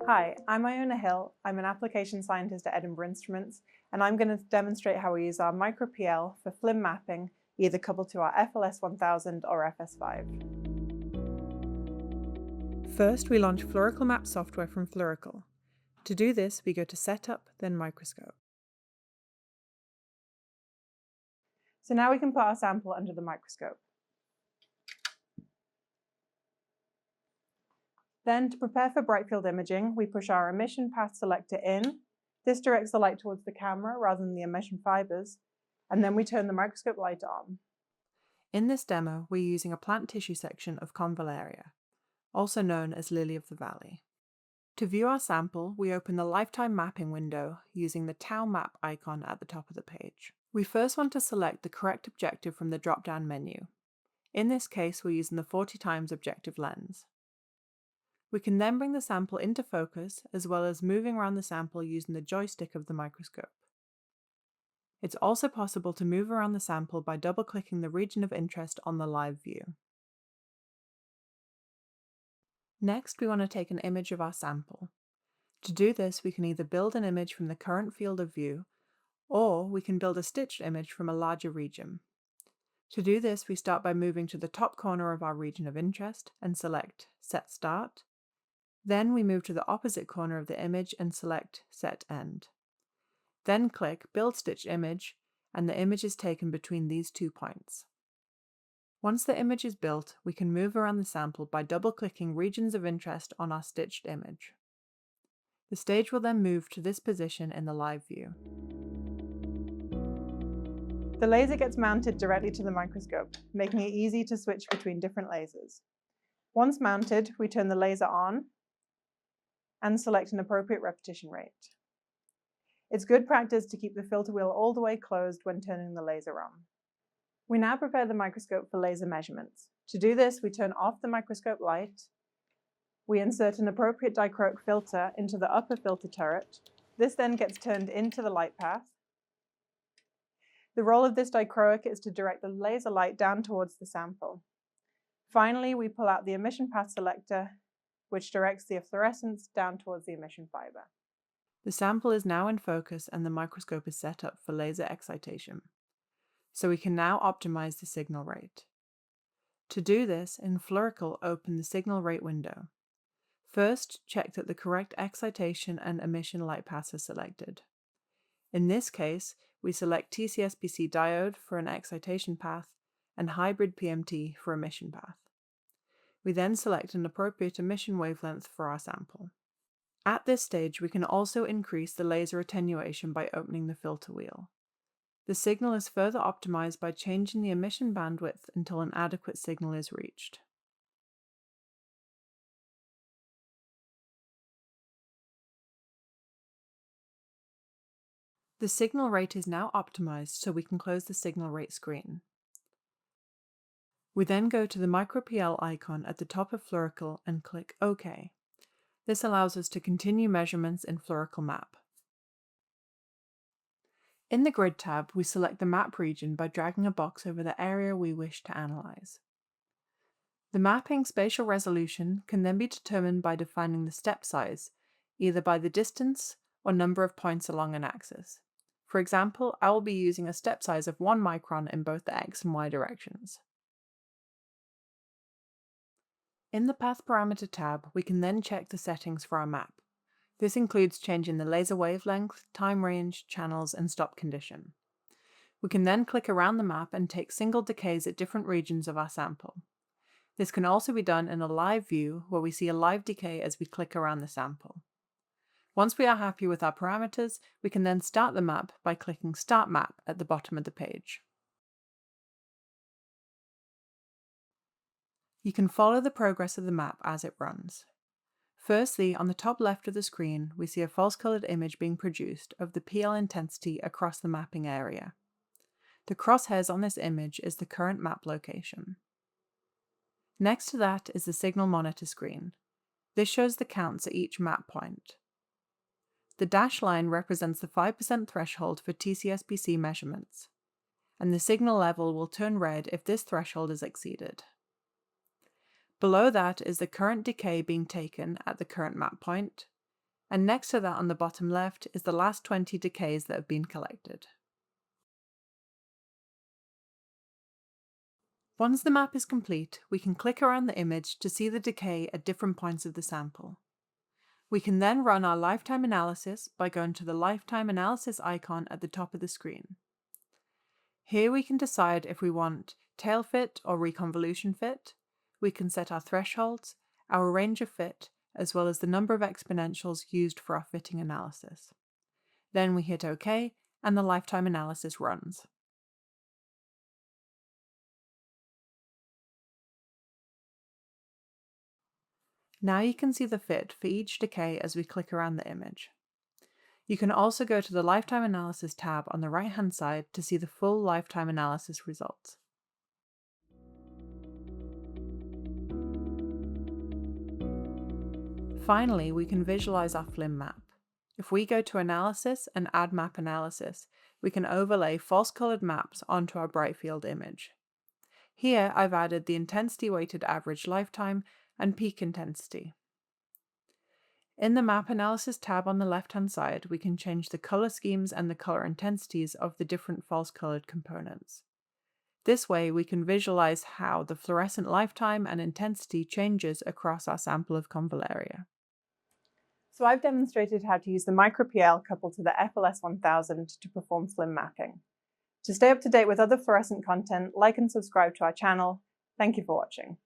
Hi, I'm Iona Hill. I'm an application scientist at Edinburgh Instruments, and I'm going to demonstrate how we use our MicroPL for FLIM mapping, either coupled to our FLS1000 or FS5. First, we launch Fluoracle Map software from Fluoracle. To do this, we go to Setup, then Microscope. So now we can put our sample under the microscope. Then, to prepare for brightfield imaging, we push our emission path selector in. This directs the light towards the camera rather than the emission fibers, and then we turn the microscope light on. In this demo, we're using a plant tissue section of Convallaria, also known as lily of the valley. To view our sample, we open the lifetime mapping window using the tau map icon at the top of the page. We first want to select the correct objective from the drop-down menu. In this case, we're using the 40x objective lens. We can then bring the sample into focus, as well as moving around the sample using the joystick of the microscope. It's also possible to move around the sample by double-clicking the region of interest on the live view. Next, we want to take an image of our sample. To do this, we can either build an image from the current field of view, or we can build a stitched image from a larger region. To do this, we start by moving to the top corner of our region of interest and select Set Start. Then we move to the opposite corner of the image and select Set End. Then click Build Stitched Image, and the image is taken between these 2 points. Once the image is built, we can move around the sample by double-clicking regions of interest on our stitched image. The stage will then move to this position in the live view. The laser gets mounted directly to the microscope, making it easy to switch between different lasers. Once mounted, we turn the laser on and select an appropriate repetition rate. It's good practice to keep the filter wheel all the way closed when turning the laser on. We now prepare the microscope for laser measurements. To do this, we turn off the microscope light. We insert an appropriate dichroic filter into the upper filter turret. This then gets turned into the light path. The role of this dichroic is to direct the laser light down towards the sample. Finally, we pull out the emission path selector, which directs the fluorescence down towards the emission fiber. The sample is now in focus and the microscope is set up for laser excitation. So we can now optimize the signal rate. To do this, in Fluoracle, open the signal rate window. First, check that the correct excitation and emission light paths are selected. In this case, we select TCSPC diode for an excitation path and hybrid PMT for emission path. We then select an appropriate emission wavelength for our sample. At this stage, we can also increase the laser attenuation by opening the filter wheel. The signal is further optimized by changing the emission bandwidth until an adequate signal is reached. The signal rate is now optimized, so we can close the signal rate screen. We then go to the MicroPL icon at the top of Fluoracle and click OK. This allows us to continue measurements in Fluoracle Map. In the Grid tab, we select the map region by dragging a box over the area we wish to analyze. The mapping spatial resolution can then be determined by defining the step size, either by the distance or number of points along an axis. For example, I will be using a step size of 1 micron in both the X and Y directions. In the Path Parameter tab, we can then check the settings for our map. This includes changing the laser wavelength, time range, channels, and stop condition. We can then click around the map and take single decays at different regions of our sample. This can also be done in a live view, where we see a live decay as we click around the sample. Once we are happy with our parameters, we can then start the map by clicking Start Map at the bottom of the page. You can follow the progress of the map as it runs. Firstly, on the top left of the screen, we see a false-colored image being produced of the PL intensity across the mapping area. The crosshairs on this image is the current map location. Next to that is the signal monitor screen. This shows the counts at each map point. The dashed line represents the 5% threshold for TCSPC measurements, and the signal level will turn red if this threshold is exceeded. Below that is the current decay being taken at the current map point, and next to that on the bottom left is the last 20 decays that have been collected. Once the map is complete, we can click around the image to see the decay at different points of the sample. We can then run our lifetime analysis by going to the lifetime analysis icon at the top of the screen. Here we can decide if we want tail fit or reconvolution fit. We can set our thresholds, our range of fit, as well as the number of exponentials used for our fitting analysis. Then we hit OK, and the lifetime analysis runs. Now you can see the fit for each decay as we click around the image. You can also go to the Lifetime Analysis tab on the right-hand side to see the full lifetime analysis results. Finally, we can visualize our FLIM map. If we go to Analysis and Add Map Analysis, we can overlay false-colored maps onto our brightfield image. Here I've added the intensity-weighted average lifetime and peak intensity. In the Map Analysis tab on the left-hand side, we can change the color schemes and the color intensities of the different false-colored components. This way, we can visualize how the fluorescent lifetime and intensity changes across our sample of convallaria. So I've demonstrated how to use the MicroPL coupled to the FLS1000 to perform FLIM mapping. To stay up to date with other fluorescent content, like and subscribe to our channel. Thank you for watching.